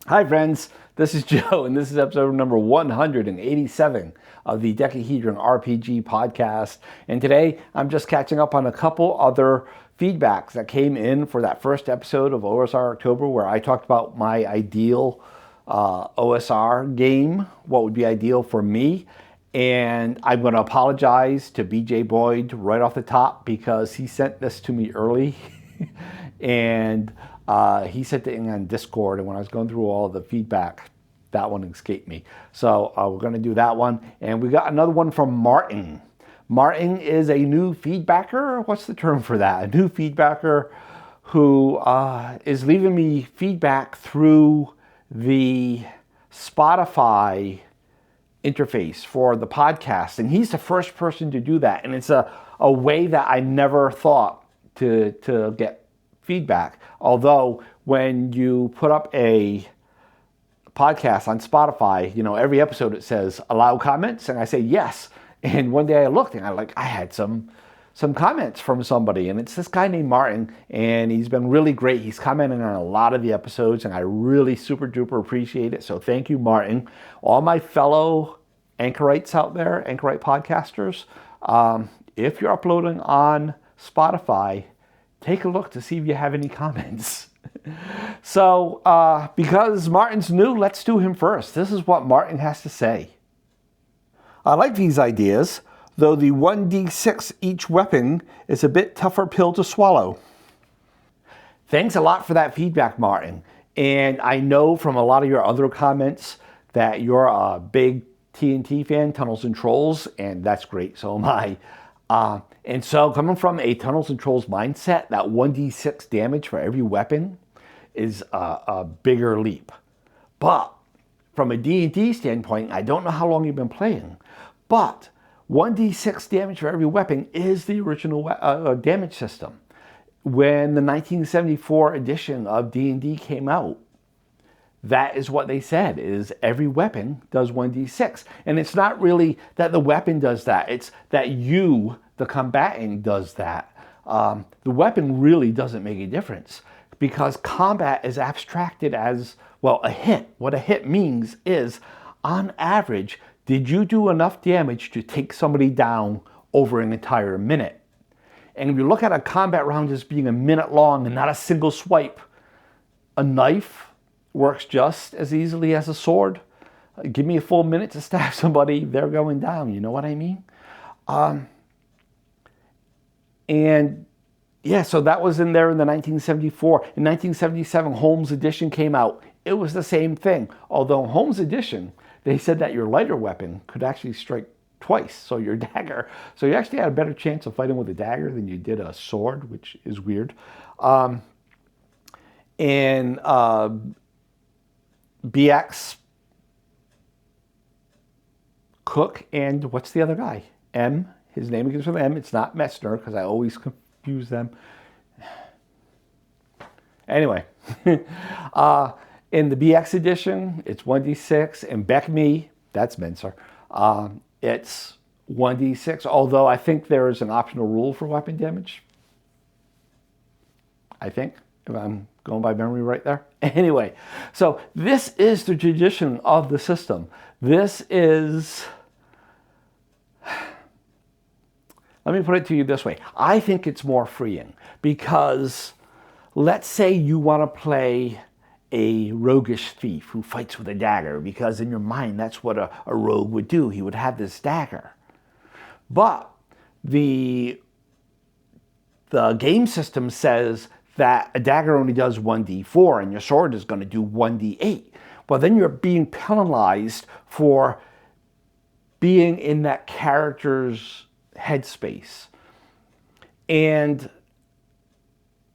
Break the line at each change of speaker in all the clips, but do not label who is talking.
Hi friends, this is Joe and this is episode number 187 of the Dekahedron RPG podcast. And today I'm just catching up on a couple other feedbacks that came in for that first episode of OSR October where I talked about my ideal OSR game, what would be ideal for me. And I'm going to apologize to BJ Boyd right off the top because he sent this to me early. And he sent it in on Discord, and when I was going through all the feedback, that one escaped me. So we're going to do that one. And we got another one from Martin. Martin is a new feedbacker. What's the term for that? A new feedbacker who is leaving me feedback through the Spotify interface for the podcast. And he's the first person to do that. And it's a way that I never thought to get feedback. Although when you put up a podcast on Spotify, every episode it says allow comments, and I say yes. And one day I looked and I had some comments from somebody, and it's this guy named Martin, and he's been really great. He's commenting on a lot of the episodes, and I really super duper appreciate it. So thank you, Martin. All my fellow anchorites out there, anchorite podcasters, if you're uploading on Spotify, take a look to see if you have any comments. So, because Martin's new, let's do him first. This is what Martin has to say. I like these ideas, though the 1d6 each weapon is a bit tougher pill to swallow. Thanks a lot for that feedback, Martin. And I know from a lot of your other comments that you're a big TNT fan, Tunnels and Trolls, and that's great, so am I. And so coming from a Tunnels and Trolls mindset, that 1d6 damage for every weapon is a bigger leap. But from a D&D standpoint, I don't know how long you've been playing, but 1d6 damage for every weapon is the original damage system. When the 1974 edition of D&D came out, that is what they said, is every weapon does 1d6. And it's not really that the weapon does that. It's that you, the combatant, does that. The weapon really doesn't make a difference because combat is abstracted as, well, a hit. What a hit means is, on average, did you do enough damage to take somebody down over an entire minute? And if you look at a combat round as being a minute long and not a single swipe, a knife works just as easily as a sword. Give me a full minute to stab somebody, they're going down. You know what I mean? And yeah, so that was in there in the 1974. In 1977, Holmes Edition came out. It was the same thing. Although Holmes Edition, they said that your lighter weapon could actually strike twice. So your dagger, so you actually had a better chance of fighting with a dagger than you did a sword, which is weird. BX, Cook, and what's the other guy? M. His name begins with M. It's not Messner because I always confuse them. Anyway, in the BX edition, it's 1d6, and Beck Me, that's Menser, it's 1d6, although I think there is an optional rule for weapon damage. I think, if I'm going by memory right there. Anyway, so this is the tradition of the system. This is, let me put it to you this way. I think it's more freeing because let's say you want to play a roguish thief who fights with a dagger, because in your mind that's what a rogue would do. He would have this dagger. But the game system says that a dagger only does 1d4 and your sword is going to do 1d8. Well, then you're being penalized for being in that character's headspace. And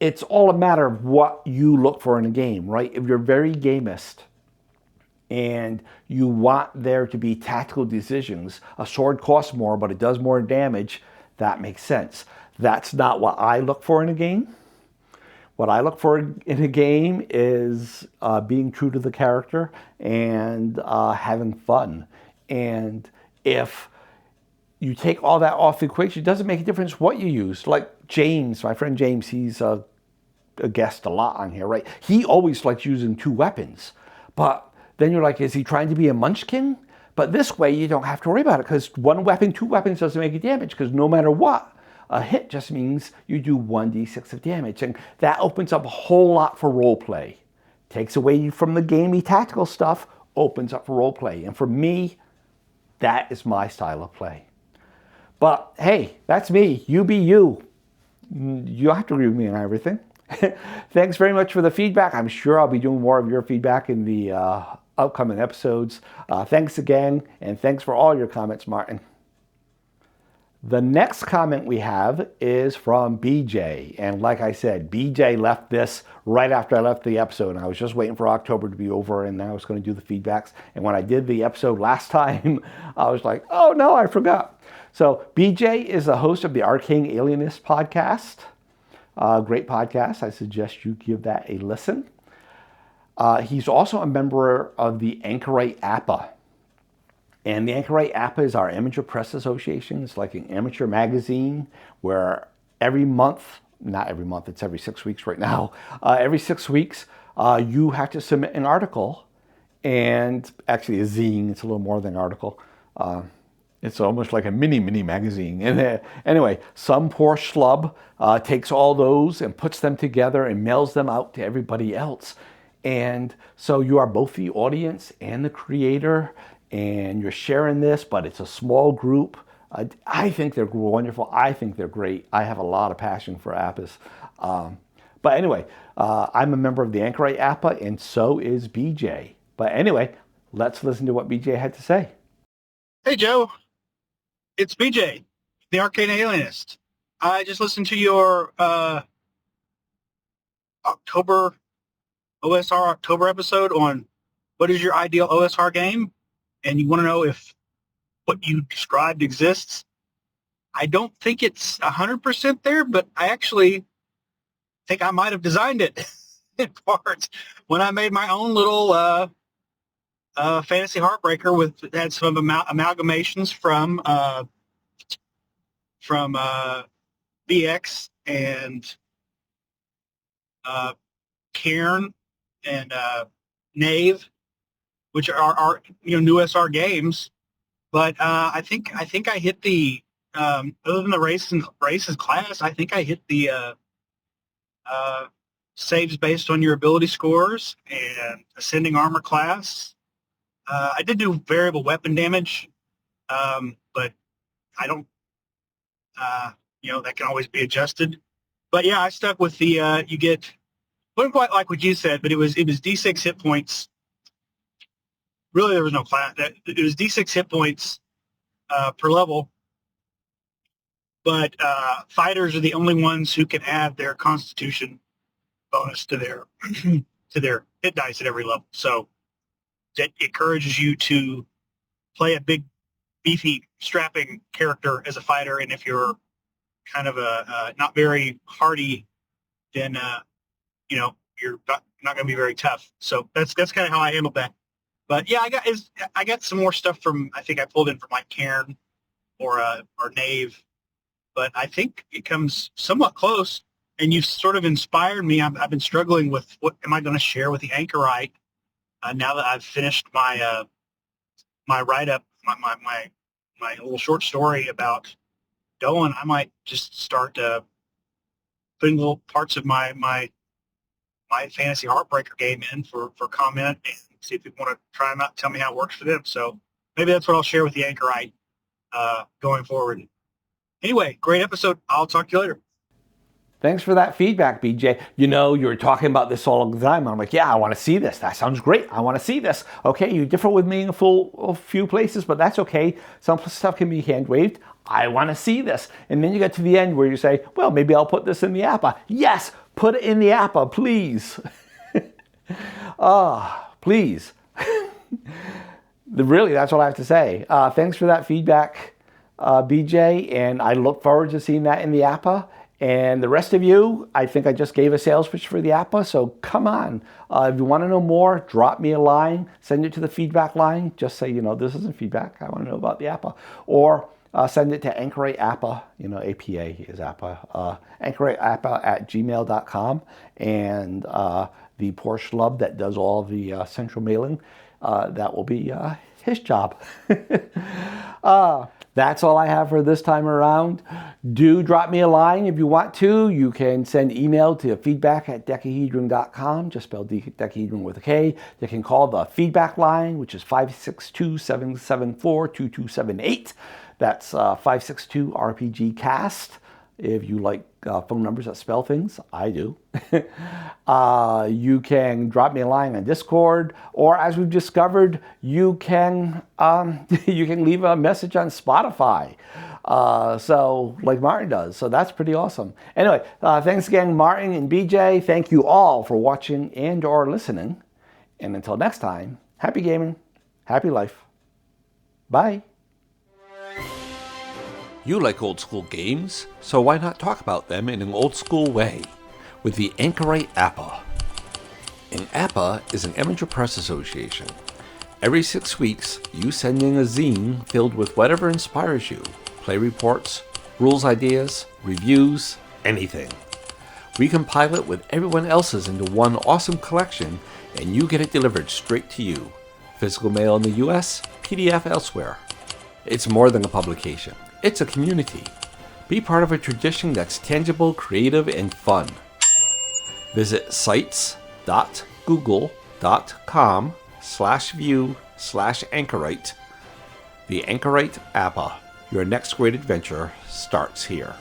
it's all a matter of what you look for in a game, right? If you're very gamist and you want there to be tactical decisions, a sword costs more, but it does more damage, that makes sense. That's not what I look for in a game. What I look for in a game is being true to the character and having fun. And if you take all that off the equation, it doesn't make a difference what you use. Like James, my friend James, he's a guest a lot on here, right? He always likes using two weapons. But then you're like, is he trying to be a munchkin? But this way you don't have to worry about it, because one weapon, two weapons doesn't make any damage, because no matter what, a hit just means you do 1d6 of damage. And that opens up a whole lot for role play. Takes away from the gamey tactical stuff, opens up for role play. And for me, that is my style of play. But hey, that's me. You be you. You don't have to agree with me on everything. Thanks very much for the feedback. I'm sure I'll be doing more of your feedback in the upcoming episodes. Thanks again, and thanks for all your comments, Martin. The next comment we have is from BJ. And like I said, BJ left this right after I left the episode. And I was just waiting for October to be over, and then I was going to do the feedbacks. And when I did the episode last time, I was like, oh no, I forgot. So BJ is the host of the Arcane Alienist podcast. Great podcast. I suggest you give that a listen. He's also a member of the Anchorite APA. And the Anchorite APA is our Amateur Press Association. It's like an amateur magazine where every month, not every month, it's every 6 weeks right now. Every 6 weeks, you have to submit an article, and actually a zine. It's a little more than an article. It's almost like a mini magazine. And anyway, some poor schlub takes all those and puts them together and mails them out to everybody else. And so you are both the audience and the creator, and you're sharing this, but it's a small group. I think they're wonderful. I think they're great. I have a lot of passion for APAs. But anyway, I'm a member of the Anchorite APA, and so is BJ. But anyway, let's listen to what BJ had to say.
Hey, Joe. It's BJ, the Arcane Alienist. I just listened to your OSR October episode on what is your ideal OSR game, and you want to know if what you described exists. I don't think it's 100% there, but I actually think I might have designed it in part when I made my own little fantasy heartbreaker had some amalgamations from BX and Cairn and Knave, which are new SR games. But I think I hit the other than the races class, I think I hit the saves based on your ability scores and ascending armor class. I did do variable weapon damage, but I don't, that can always be adjusted. But yeah, I stuck with the, you get, wasn't quite like what you said, but it was D6 hit points. Really, there was no class. It was D6 hit points per level. But fighters are the only ones who can add their Constitution bonus to their to their hit dice at every level. So that encourages you to play a big, beefy, strapping character as a fighter. And if you're kind of a not very hardy, then you're not going to be very tough. So that's kind of how I handled that. But yeah, I got some more stuff from, I think I pulled in from like Cairn or Knave, but I think it comes somewhat close. And you've sort of inspired me. I've been struggling with what am I going to share with the Anchorite now that I've finished my my write up, my little short story about Dolan. I might just start putting little parts of my fantasy heartbreaker game in for comment and see if people want to try them out, tell me how it works for them. So maybe that's what I'll share with the Anchorite going forward. Anyway, great episode. I'll talk to you later.
Thanks for that feedback, BJ. You were talking about this all the time. I'm like, yeah, I want to see this. That sounds great. I want to see this. Okay, you differ with me in a few places, but that's okay. Some stuff can be hand-waved. I want to see this. And then you get to the end where you say, well, maybe I'll put this in the APA. Yes, put it in the APA, please. Please. Really, that's what I have to say. Thanks for that feedback, BJ, and I look forward to seeing that in the APA. And the rest of you, I think I just gave a sales pitch for the APA, so come on. If you want to know more, drop me a line, send it to the feedback line. Just say, this isn't feedback. I want to know about the APA. Or send it to Anchorite APA, APA is APA, AnchorateAPA@gmail.com. And the poor schlub that does all the central mailing. That will be his job. That's all I have for this time around. Do drop me a line if you want to. You can send email to feedback@dekahedron.com, just spell dekahedron with a K. You can call the feedback line, which is 562-774-2278. That's 562-RPG-CAST. If you like phone numbers that spell things, I do. You can drop me a line on Discord, or as we've discovered, you can leave a message on Spotify. So like Martin does. So that's pretty awesome. Anyway, thanks again, Martin and BJ. Thank you all for watching and or listening. And until next time, happy gaming, happy life. Bye. You like old school games, so why not talk about them in an old school way with the Anchorite APA. An APA is an amateur press association. Every 6 weeks, you send in a zine filled with whatever inspires you. Play reports, rules ideas, reviews, anything. We compile it with everyone else's into one awesome collection, and you get it delivered straight to you. Physical mail in the US, PDF elsewhere. It's more than a publication. It's a community. Be part of a tradition that's tangible, creative, and fun. Visit sites.google.com/view/Anchorite. The Anchorite APA. Your next great adventure starts here.